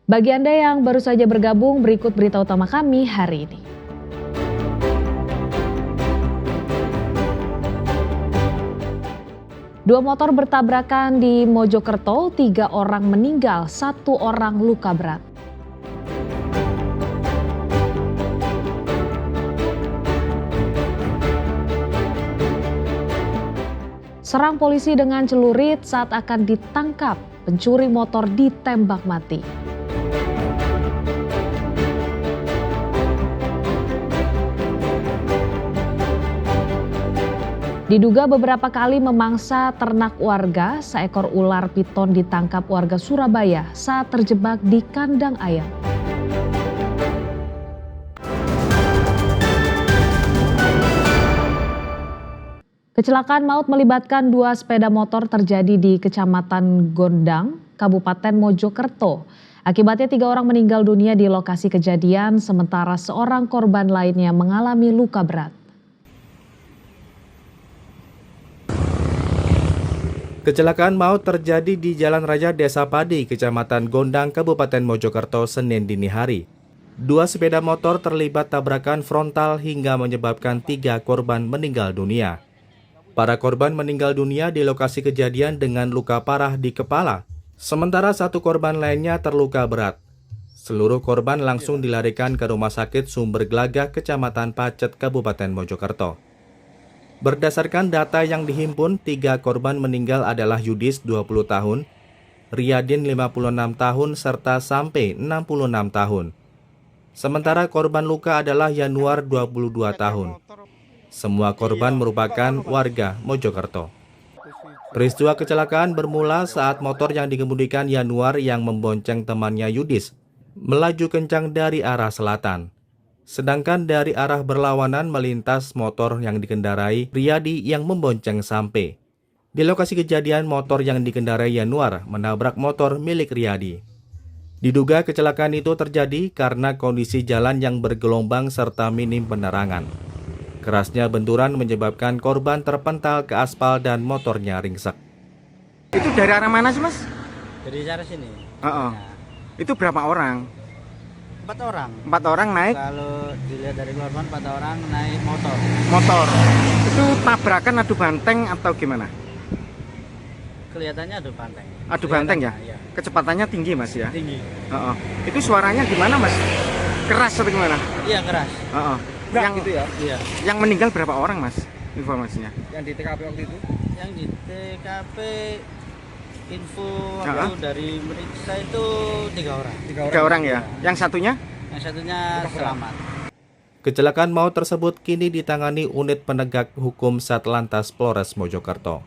Bagi Anda yang baru saja bergabung, berikut berita utama kami hari ini. Dua motor bertabrakan di Mojokerto, 3 orang meninggal, 1 orang luka berat. Serang polisi dengan celurit saat akan ditangkap, pencuri motor ditembak mati. Diduga beberapa kali memangsa ternak warga, seekor ular piton ditangkap warga Surabaya saat terjebak di kandang ayam. Kecelakaan maut melibatkan 2 sepeda motor terjadi di Kecamatan Gondang, Kabupaten Mojokerto. Akibatnya 3 orang meninggal dunia di lokasi kejadian, sementara seorang korban lainnya mengalami luka berat. Kecelakaan maut terjadi di Jalan Raya Desa Padi, Kecamatan Gondang, Kabupaten Mojokerto, Senin dini hari. 2 sepeda motor terlibat tabrakan frontal hingga menyebabkan 3 korban meninggal dunia. Para korban meninggal dunia di lokasi kejadian dengan luka parah di kepala, sementara 1 korban lainnya terluka berat. Seluruh korban langsung dilarikan ke Rumah Sakit Sumber Gelagah, Kecamatan Pacet, Kabupaten Mojokerto. Berdasarkan data yang dihimpun, 3 korban meninggal adalah Yudis 20 tahun, Riyadin 56 tahun, serta Sampe 66 tahun. Sementara korban luka adalah Yanuar 22 tahun. Semua korban merupakan warga Mojokerto. Peristiwa kecelakaan bermula saat motor yang dikemudikan Yanuar yang membonceng temannya Yudis melaju kencang dari arah selatan. Sedangkan dari arah berlawanan melintas motor yang dikendarai Riyadi yang membonceng Sampe. Di lokasi kejadian, motor yang dikendarai Yanuar menabrak motor milik Riyadi. Diduga kecelakaan itu terjadi karena kondisi jalan yang bergelombang serta minim penerangan. Kerasnya benturan menyebabkan korban terpental ke aspal dan motornya ringsek. Itu dari arah mana sih, Mas? Dari arah sini. Nah. Itu berapa orang? 4 orang. 4 orang naik? Kalau dilihat dari korban 4 orang naik motor. Motor. Itu tabrakan adu banteng atau gimana? Kelihatannya adu banteng. Adu banteng ya? Iya. Kecepatannya tinggi, Mas ya? Tinggi. Itu suaranya gimana, Mas? Keras atau gimana? Iya, keras. Yang gitu ya? Iya. Yang meninggal berapa orang, Mas? Informasinya? Yang di TKP waktu itu? Yang di TKP info Heeh. dari meriksa itu 3 orang. 3 orang ya? Yang satunya? Yang satunya selamat. Kecelakaan maut tersebut kini ditangani unit penegak hukum Satlantas Polres Mojokerto.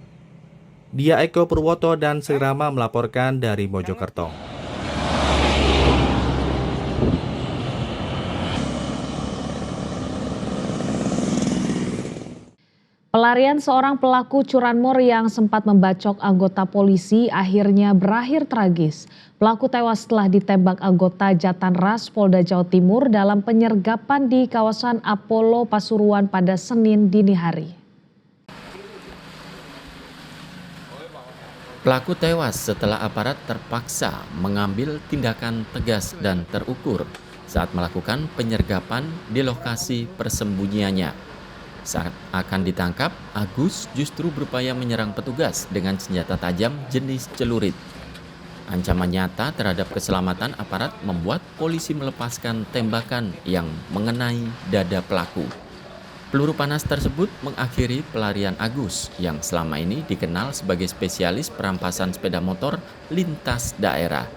Dia Eko Purwoto dan Sri Rama melaporkan dari Mojokerto. Pelarian seorang pelaku curanmor yang sempat membacok anggota polisi akhirnya berakhir tragis. Pelaku tewas setelah ditembak anggota Jatanras Polda Jawa Timur dalam penyergapan di kawasan Apollo Pasuruan pada Senin dini hari. Pelaku tewas setelah aparat terpaksa mengambil tindakan tegas dan terukur saat melakukan penyergapan di lokasi persembunyiannya. Saat akan ditangkap, Agus justru berupaya menyerang petugas dengan senjata tajam jenis celurit. Ancaman nyata terhadap keselamatan aparat membuat polisi melepaskan tembakan yang mengenai dada pelaku. Peluru panas tersebut mengakhiri pelarian Agus yang selama ini dikenal sebagai spesialis perampasan sepeda motor lintas daerah.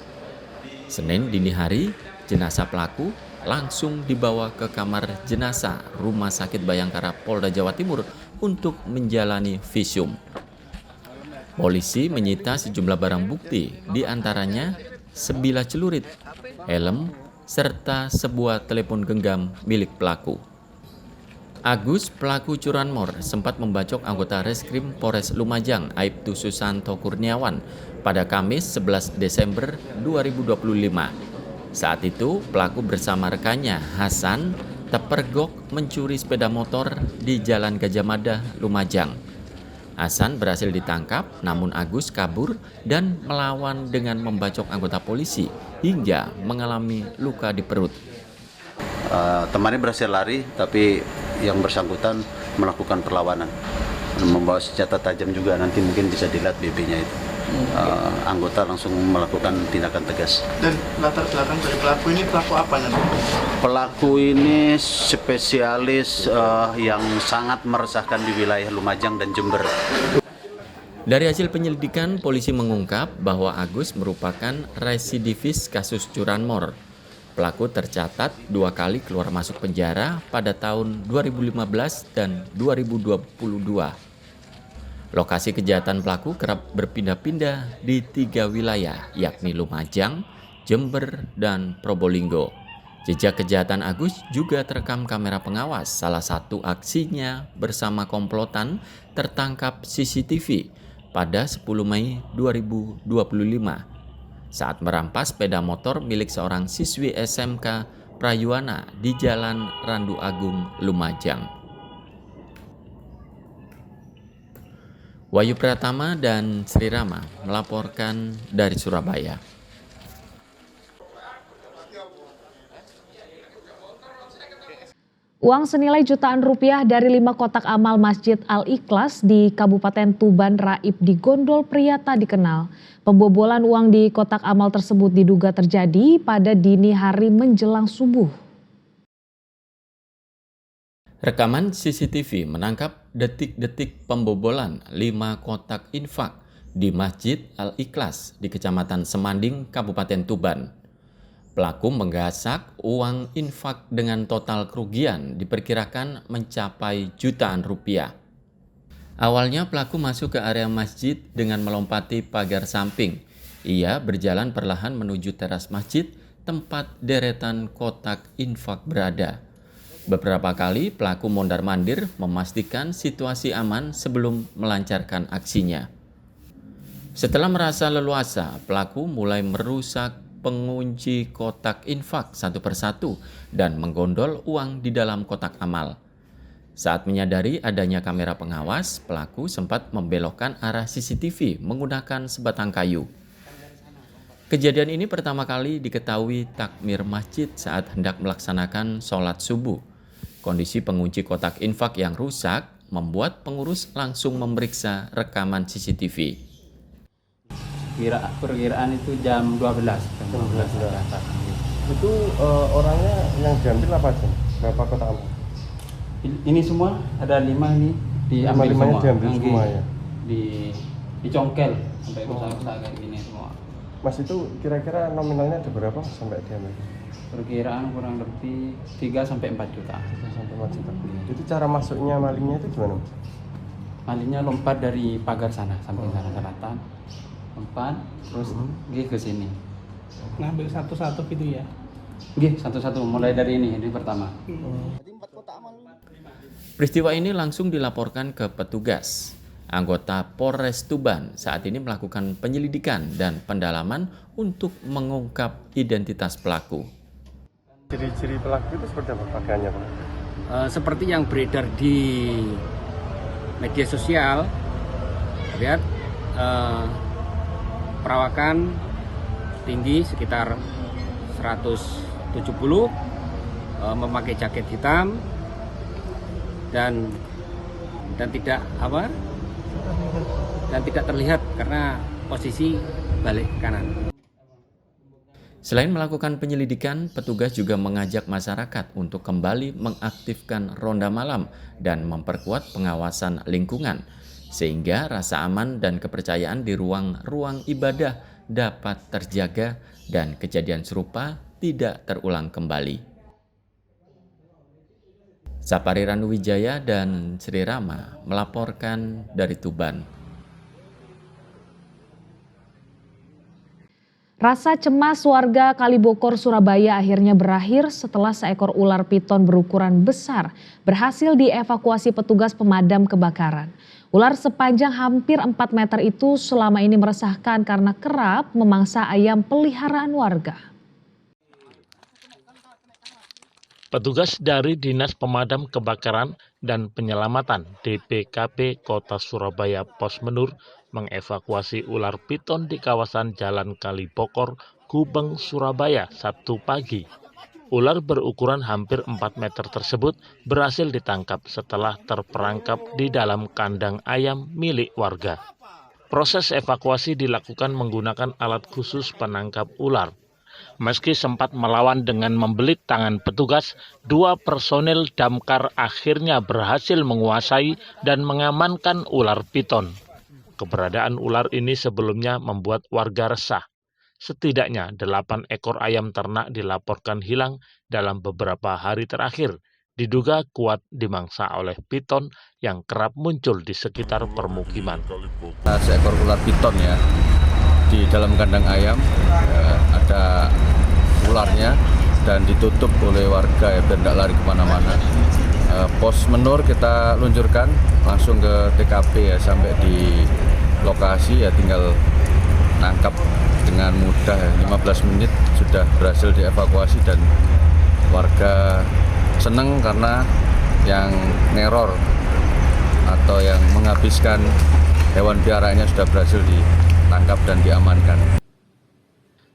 Senin dini hari, jenazah pelaku langsung dibawa ke kamar jenazah Rumah Sakit Bayangkara Polda Jawa Timur untuk menjalani visum. Polisi menyita sejumlah barang bukti, diantaranya sebilah celurit, helm, serta sebuah telepon genggam milik pelaku. Agus, pelaku curanmor, sempat membacok anggota Reskrim Polres Lumajang, Aibtu Susanto Kurniawan, pada Kamis 11 Desember 2025. Saat itu, pelaku bersama rekannya, Hasan, terpergok mencuri sepeda motor di Jalan Gajah Mada, Lumajang. Hasan berhasil ditangkap, namun Agus kabur dan melawan dengan membacok anggota polisi hingga mengalami luka di perut. Temannya berhasil lari, tapi yang bersangkutan melakukan perlawanan, membawa senjata tajam juga. Nanti mungkin bisa dilihat BB-nya itu. Anggota langsung melakukan tindakan tegas. Dan latar belakang dari pelaku ini pelaku apa nanti? Pelaku ini spesialis yang sangat meresahkan di wilayah Lumajang dan Jember. Dari hasil penyelidikan, polisi mengungkap bahwa Agus merupakan residivis kasus curanmor. Pelaku tercatat 2 kali keluar masuk penjara pada tahun 2015 dan 2022. Lokasi kejahatan pelaku kerap berpindah-pindah di 3 wilayah, yakni Lumajang, Jember, dan Probolinggo. Jejak kejahatan Agus juga terekam kamera pengawas. Salah satu aksinya bersama komplotan tertangkap CCTV pada 10 Mei 2025 saat merampas sepeda motor milik seorang siswi SMK Prayuana di Jalan Randu Agung, Lumajang. Wahyu Pratama dan Sri Rama melaporkan dari Surabaya. Uang senilai jutaan rupiah dari 5 kotak amal Masjid Al-Ikhlas di Kabupaten Tuban raib digondol pria tak dikenal. Pembobolan uang di kotak amal tersebut diduga terjadi pada dini hari menjelang subuh. Rekaman CCTV menangkap detik-detik pembobolan 5 kotak infak di Masjid Al-Ikhlas di Kecamatan Semanding, Kabupaten Tuban. Pelaku menggasak uang infak dengan total kerugian diperkirakan mencapai jutaan rupiah. Awalnya pelaku masuk ke area masjid dengan melompati pagar samping. Ia berjalan perlahan menuju teras masjid tempat deretan kotak infak berada. Beberapa kali pelaku mondar-mandir memastikan situasi aman sebelum melancarkan aksinya. Setelah merasa leluasa, pelaku mulai merusak pengunci kotak infak satu persatu dan menggondol uang di dalam kotak amal. Saat menyadari adanya kamera pengawas, pelaku sempat membelokkan arah CCTV menggunakan sebatang kayu. Kejadian ini pertama kali diketahui takmir masjid saat hendak melaksanakan sholat subuh. Kondisi pengunci kotak infak yang rusak membuat pengurus langsung memeriksa rekaman CCTV. Perkiraan itu jam 12. Itu orangnya yang diambil apa aja? Berapa kotak amal? Ini semua ada 5 ini diambil semua. Diambil semua ya? Dicongkel sampai rusak-rusak kayak gini semua. Mas itu kira-kira nominalnya ada berapa sampai diambil? Perkiraan kurang lebih 3-4 juta. Sampai 4 juta. Itu cara masuknya malingnya itu gimana? Malingnya lompat dari pagar sana sampai sana selatan. Lompat terus ke sini. Ngambil satu-satu gitu ya? Satu-satu mulai dari ini pertama. Peristiwa ini langsung dilaporkan ke petugas. Anggota Polres Tuban saat ini melakukan penyelidikan dan pendalaman untuk mengungkap identitas pelaku. Ciri-ciri pelaku itu seperti apa pakaiannya, Pak? Seperti yang beredar di media sosial, lihat perawakan tinggi sekitar 170, memakai jaket hitam dan tidak terlihat karena posisi balik kanan. Selain melakukan penyelidikan, petugas juga mengajak masyarakat untuk kembali mengaktifkan ronda malam dan memperkuat pengawasan lingkungan, sehingga rasa aman dan kepercayaan di ruang-ruang ibadah dapat terjaga dan kejadian serupa tidak terulang kembali. Sapari Ranuwijaya dan Sri Rama melaporkan dari Tuban. Rasa cemas warga Kalibokor, Surabaya akhirnya berakhir setelah seekor ular piton berukuran besar berhasil dievakuasi petugas pemadam kebakaran. Ular sepanjang hampir 4 meter itu selama ini meresahkan karena kerap memangsa ayam peliharaan warga. Petugas dari Dinas Pemadam Kebakaran dan Penyelamatan DPKP Kota Surabaya Pos Menur mengevakuasi ular piton di kawasan Jalan Kalibokor, Gubeng, Surabaya, Sabtu pagi. Ular berukuran hampir 4 meter tersebut berhasil ditangkap setelah terperangkap di dalam kandang ayam milik warga. Proses evakuasi dilakukan menggunakan alat khusus penangkap ular. Meski sempat melawan dengan membelit tangan petugas, 2 personil damkar akhirnya berhasil menguasai dan mengamankan ular piton. Keberadaan ular ini sebelumnya membuat warga resah. Setidaknya 8 ekor ayam ternak dilaporkan hilang dalam beberapa hari terakhir, diduga kuat dimangsa oleh piton yang kerap muncul di sekitar permukiman. Seekor ular piton ya, di dalam kandang ayam ada ularnya dan ditutup oleh warga ya, biar tidak lari kemana-mana. Pos Menur kita luncurkan langsung ke TKP ya, sampai di lokasi ya tinggal nangkap dengan mudah ya, 15 menit sudah berhasil dievakuasi dan warga senang karena yang neror atau yang menghabiskan hewan peliharaannya sudah berhasil ditangkap dan diamankan.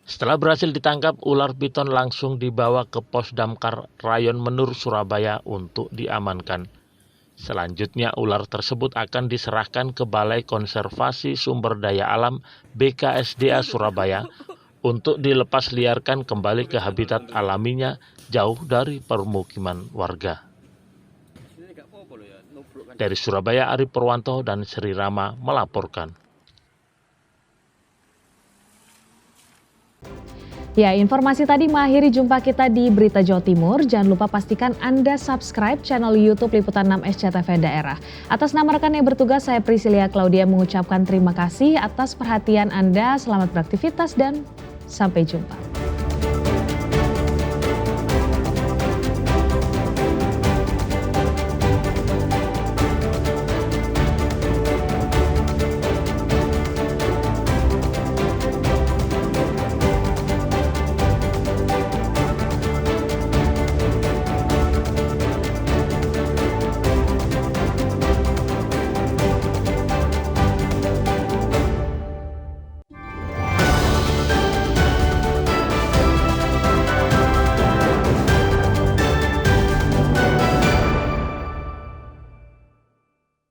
Setelah berhasil ditangkap, ular piton langsung dibawa ke Pos Damkar Rayon Menur, Surabaya untuk diamankan. Selanjutnya ular tersebut akan diserahkan ke Balai Konservasi Sumber Daya Alam BKSDA Surabaya untuk dilepas liarkan kembali ke habitat alaminya jauh dari permukiman warga. Dari Surabaya, Ari Purwanto dan Sri Rama melaporkan. Ya, informasi tadi mengakhiri jumpa kita di Berita Jawa Timur. Jangan lupa pastikan Anda subscribe channel YouTube Liputan 6 SCTV Daerah. Atas nama rekan yang bertugas, saya Priscilia Claudia mengucapkan terima kasih atas perhatian Anda. Selamat beraktivitas dan sampai jumpa.